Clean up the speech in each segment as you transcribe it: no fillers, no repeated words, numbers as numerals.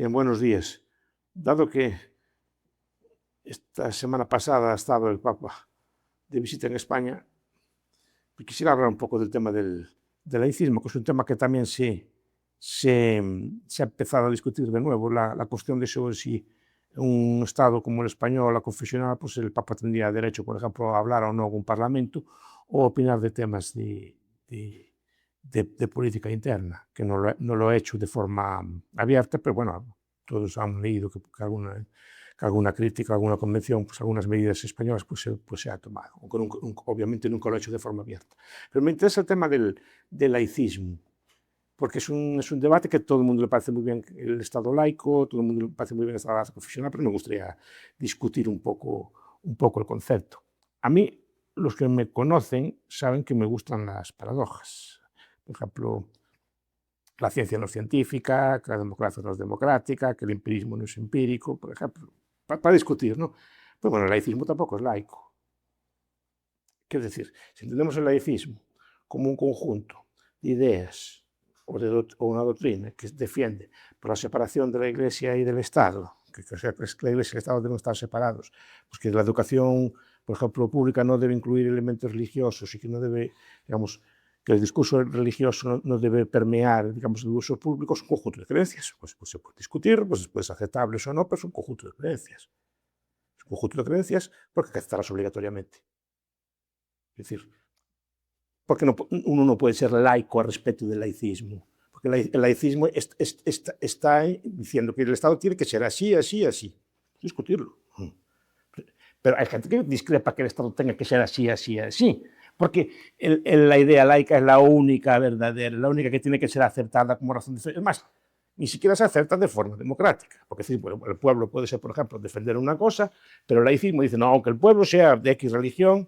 Bien, buenos días. Dado que esta semana pasada ha estado el Papa de visita en España, pues quisiera hablar un poco del tema del laicismo, que es un tema que también se ha empezado a discutir de nuevo, la cuestión de si un Estado como el español, la confesional, pues el Papa tendría derecho, por ejemplo, a hablar o no en un parlamento o opinar de temas de política interna, que no lo he hecho de forma abierta, pero bueno, todos han leído que alguna crítica, alguna convención, pues algunas medidas españolas pues se ha tomado, aunque obviamente nunca lo he hecho de forma abierta. Pero me interesa el tema del laicismo, porque es un debate que a todo el mundo le parece muy bien el Estado laico, todo el mundo le parece muy bien el Estado confesional, pero me gustaría discutir un poco el concepto. A mí, los que me conocen saben que me gustan las paradojas. Por ejemplo, la ciencia no es científica, que la democracia no es democrática, que el empirismo no es empírico, por ejemplo, para discutir, ¿no? Pues bueno, el laicismo tampoco es laico. Quiero decir, si entendemos el laicismo como un conjunto de ideas o una doctrina que defiende por la separación de la Iglesia y del Estado, que la Iglesia y el Estado deben estar separados, pues que la educación, por ejemplo, pública no debe incluir elementos religiosos y que no debe, digamos, que el discurso religioso no debe permear, digamos, el uso público, es un conjunto de creencias. Pues se puede discutir, pues es aceptable o no, pero es un conjunto de creencias. Es un conjunto de creencias porque hay que aceptarlas obligatoriamente. Es decir, porque uno no puede ser laico al respecto del laicismo. Porque el laicismo está diciendo que el Estado tiene que ser así, así, así. Discutirlo. Pero hay gente que discrepa que el Estado tenga que ser así, así, así. Porque la idea laica es la única verdadera, la única que tiene que ser aceptada como razón de fe. Es más, ni siquiera se acepta de forma democrática. Porque el pueblo puede ser, por ejemplo, defender una cosa, pero el laicismo dice, no, aunque el pueblo sea de X religión,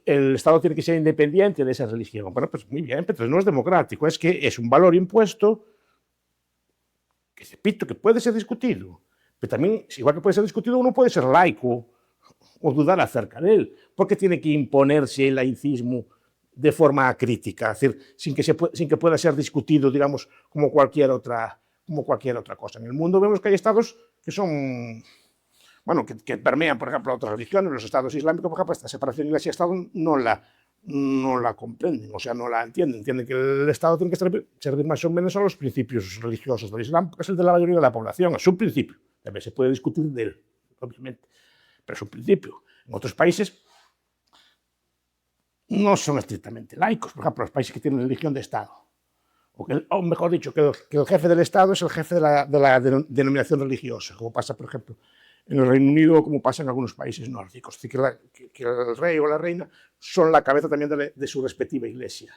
el Estado tiene que ser independiente de esa religión. Bueno, pues muy bien, pero no es democrático, es que es un valor impuesto que, repito, que puede ser discutido. Pero también, igual que puede ser discutido, uno puede ser laico o dudar acerca de él. ¿Por qué tiene que imponerse el laicismo de forma crítica? Es decir, sin que pueda ser discutido, digamos, como cualquier otra cosa. En el mundo vemos que hay estados que son, bueno, que permean, por ejemplo, otras religiones. Los estados islámicos, por ejemplo, esta separación de Iglesia y Estado no la comprenden, o sea, no la entienden. Entienden que el Estado tiene que servir más o menos a los principios religiosos del Islam, que es el de la mayoría de la población, es un principio. También se puede discutir de él, obviamente, pero es un principio. En otros países no son estrictamente laicos, por ejemplo, los países que tienen religión de Estado. O mejor dicho, que el jefe del Estado es el jefe de la denominación religiosa, como pasa, por ejemplo, en el Reino Unido o como pasa en algunos países nórdicos. Es decir, que el rey o la reina son la cabeza también de su respectiva iglesia.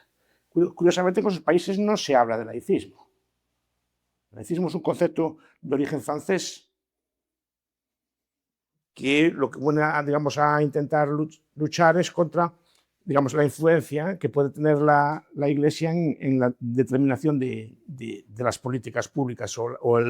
Curiosamente, en esos países no se habla de laicismo. El laicismo es un concepto de origen francés que lo que viene, digamos, a intentar luchar es contra, digamos, la influencia que puede tener la Iglesia en la determinación de las políticas públicas o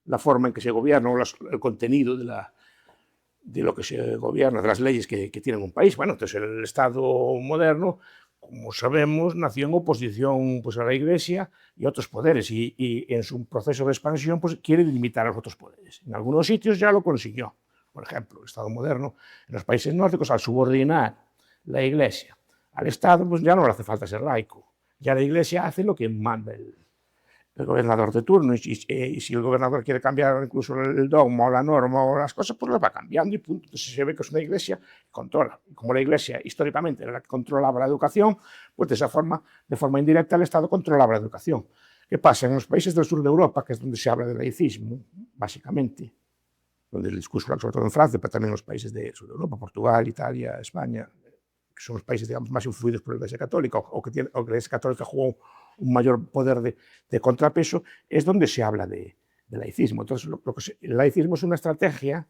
la forma en que se gobierna o el contenido de lo que se gobierna, de las leyes que tiene un país. Bueno, entonces el Estado moderno, como sabemos, nació en oposición pues, a la Iglesia y a otros poderes y en su proceso de expansión pues, quiere limitar a los otros poderes. En algunos sitios ya lo consiguió. Por ejemplo, el Estado moderno, en los países nórdicos, al subordinar la Iglesia al Estado, pues ya no le hace falta ser laico. Ya la Iglesia hace lo que manda el gobernador de turno, y si el gobernador quiere cambiar incluso el dogma o la norma o las cosas, pues lo va cambiando y punto. Entonces se ve que es una iglesia que controla. Y como la iglesia históricamente era la que controlaba la educación, pues de forma indirecta el Estado controlaba la educación. ¿Qué pasa? En los países del sur de Europa, que es donde se habla de laicismo, básicamente, donde el discurso, sobre todo en Francia, pero también en los países del sur de Europa, Portugal, Italia, España, que son los países, digamos, más influidos por la Iglesia Católica, o que la Iglesia Católica jugó un mayor poder de contrapeso, es donde se habla de laicismo. Entonces, el laicismo es una estrategia,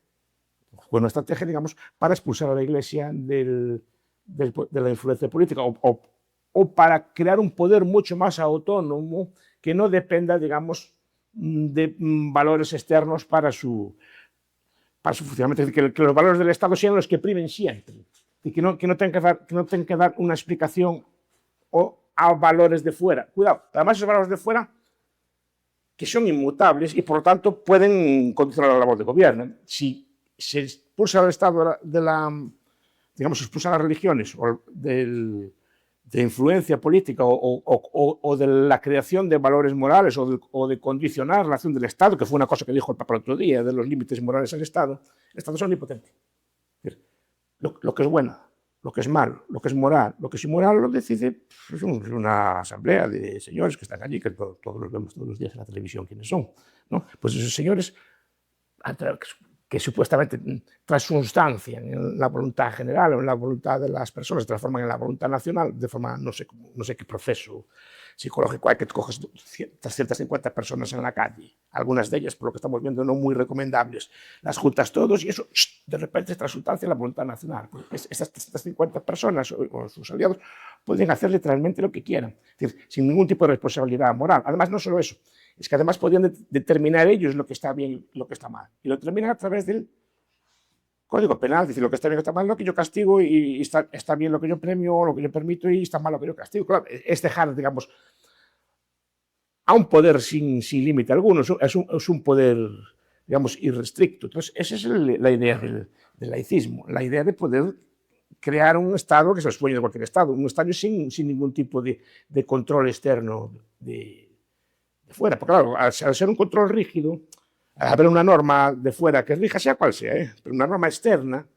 digamos, para expulsar a la Iglesia de la influencia política o para crear un poder mucho más autónomo que no dependa, digamos, de valores externos para su funcionamiento. Es decir, que los valores del Estado sean los que primen siempre y que no tengan que dar una explicación a valores de fuera. Cuidado, además esos valores de fuera que son inmutables y, por lo tanto, pueden condicionar la labor de gobierno. Si se expulsa al Estado digamos, expulsa a las religiones o de influencia política o de la creación de valores morales o de condicionar la acción del Estado, que fue una cosa que dijo el Papa el otro día, de los límites morales del Estado, el Estado es omnipotente. Lo que es bueno, lo que es malo, lo que es moral, lo que es inmoral lo decide una asamblea de señores que están allí, que todos los vemos todos los días en la televisión quiénes son, ¿no? Pues esos señores que supuestamente transustancian en la voluntad general o en la voluntad de las personas, se transforman en la voluntad nacional de forma, no sé qué proceso psicológico hay, que coges 350 personas en la calle, algunas de ellas, por lo que estamos viendo, no muy recomendables, las juntas todos y eso de repente es transustancia en la voluntad nacional. Pues esas 350 personas o sus aliados pueden hacer literalmente lo que quieran, es decir, sin ningún tipo de responsabilidad moral. Además, no solo eso, es que además podían determinar ellos lo que está bien y lo que está mal. Y lo determinan a través del Código Penal, es decir, lo que está bien y lo que está mal, lo que yo castigo y está bien lo que yo premio, lo que yo permito y está mal lo que yo castigo. Claro, es dejar, digamos, a un poder sin límite alguno, es un poder, digamos, irrestricto. Entonces, esa es la idea del laicismo, la idea de poder crear un Estado que es el sueño de cualquier Estado, un Estado sin ningún tipo de control externo de fuera. Porque claro, al ser un control rígido, al haber una norma de fuera que rija, sea cual sea, pero una norma externa,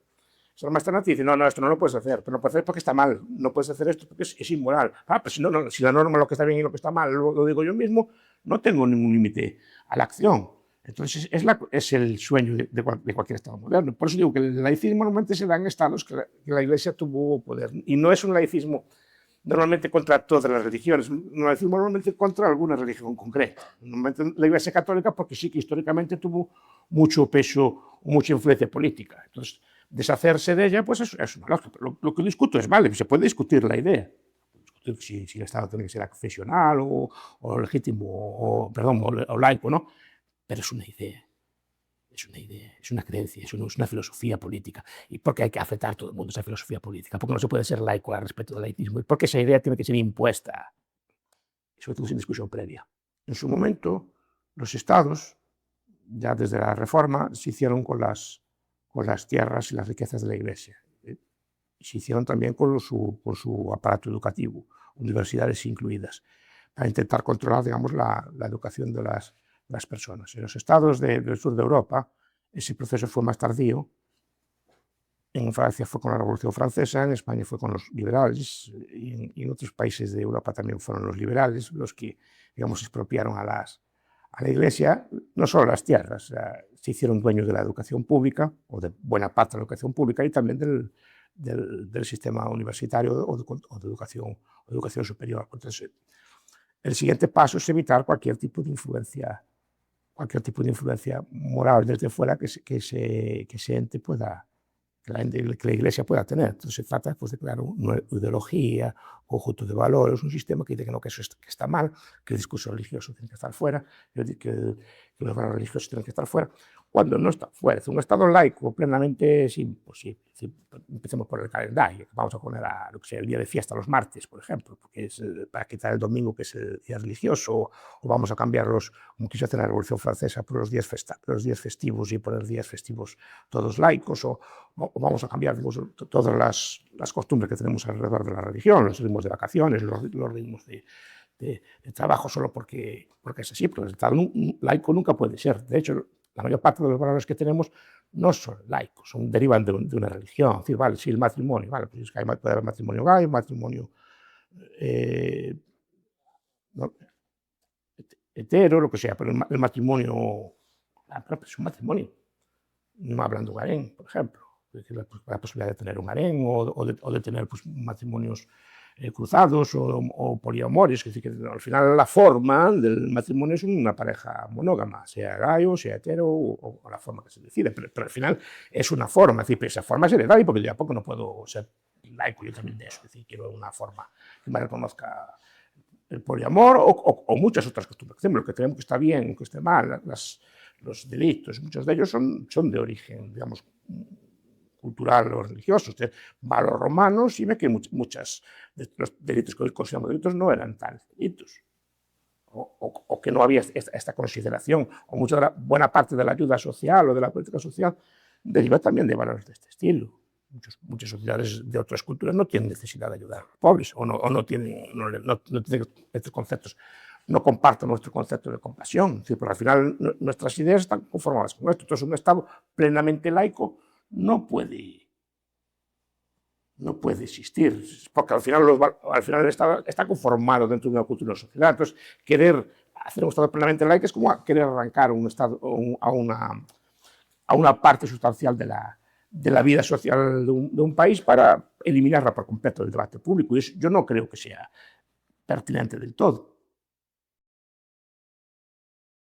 esa norma externa te dice, no, esto no lo puedes hacer, pero no puedes hacer porque está mal, no puedes hacer esto porque es inmoral. Pues si la norma lo que está bien y lo que está mal lo digo yo mismo, no tengo ningún límite a la acción. Entonces es el sueño de cualquier Estado moderno. Por eso digo que el laicismo normalmente se da en estados que la Iglesia tuvo poder. Y no es un laicismo normalmente contra todas las religiones, no decimos normalmente contra alguna religión concreta. Normalmente la Iglesia Católica, porque sí que históricamente tuvo mucho peso o mucha influencia política. Entonces, deshacerse de ella, pues es una lógica. Lo que discuto es, vale, se puede discutir la idea, si el Estado tiene que ser confesional o legítimo, o laico, ¿no? Pero es una idea. Es una idea, es una creencia, es una filosofía política. ¿Y por qué hay que afectar a todo el mundo esa filosofía política? Porque no se puede ser laico al respecto del laicismo. ¿Y por qué esa idea tiene que ser impuesta? Eso es sin discusión previa. En su momento, los estados, ya desde la Reforma, se hicieron con las tierras y las riquezas de la Iglesia. Se hicieron también con su aparato educativo, universidades incluidas, para intentar controlar, digamos, la educación de las personas. En los estados del sur de Europa, ese proceso fue más tardío. En Francia fue con la Revolución Francesa, en España fue con los liberales, y en otros países de Europa también fueron los liberales los que, digamos, expropiaron a la Iglesia, no solo las tierras, se hicieron dueños de la educación pública, o de buena parte de la educación pública, y también del sistema universitario o de educación superior. Entonces, el siguiente paso es evitar cualquier tipo de influencia moral desde fuera que ese ente pueda, que la Iglesia pueda tener. Entonces se trata pues, de crear una ideología, un conjunto de valores, un sistema que diga que, no, que eso está mal, que el discurso religioso tiene que estar fuera, que los valores religiosos tienen que estar fuera, cuando no está fuera. Un Estado laico plenamente es imposible. Empecemos por el calendario. Vamos a poner lo que sea, el día de fiesta los martes, por ejemplo, porque es para quitar el domingo, que es el día religioso, o vamos a cambiarlos, como quiso hacer la Revolución Francesa, por los días festivos y poner días festivos todos laicos, o vamos a cambiar todas las costumbres que tenemos alrededor de la religión, los ritmos de vacaciones, los ritmos de trabajo, solo porque es así, porque el Estado laico nunca puede ser. De hecho, la mayor parte de los valores que tenemos no son laicos, derivan de una religión. Es decir, vale, sí, el matrimonio, vale, pues es que puede haber matrimonio gay, matrimonio no, hetero, lo que sea, pero el matrimonio, es un matrimonio. No hablan de un harén, por ejemplo. La posibilidad de tener un harén o de tener pues, matrimonios cruzados o poliamores, es decir, que al final la forma del matrimonio es una pareja monógama, sea gay o sea hetero o la forma que se decide, pero al final es una forma, es decir, esa forma es heredable porque yo tampoco no puedo ser laico yo también de eso, es decir, quiero una forma que me reconozca el poliamor o muchas otras costumbres, lo que creemos que está bien, que esté mal, los delitos, muchos de ellos son de origen, digamos, cultural o religioso. Usted va a los romanos y ve que muchos de los delitos que hoy consideramos delitos no eran tales delitos. o que no había esta consideración, o buena parte de la ayuda social o de la política social deriva también de valores de este estilo. Muchas sociedades de otras culturas no tienen necesidad de ayudar a los pobres, o no tienen estos conceptos, no comparten nuestro concepto de compasión, porque al final nuestras ideas están conformadas con esto. Entonces un Estado plenamente laico no puede existir, porque al final el Estado está conformado dentro de una cultura y una sociedad. Entonces, querer hacer un Estado plenamente laico es como querer arrancar un Estado a una parte sustancial de la vida social de un país para eliminarla por completo del debate público. Y yo no creo que sea pertinente del todo.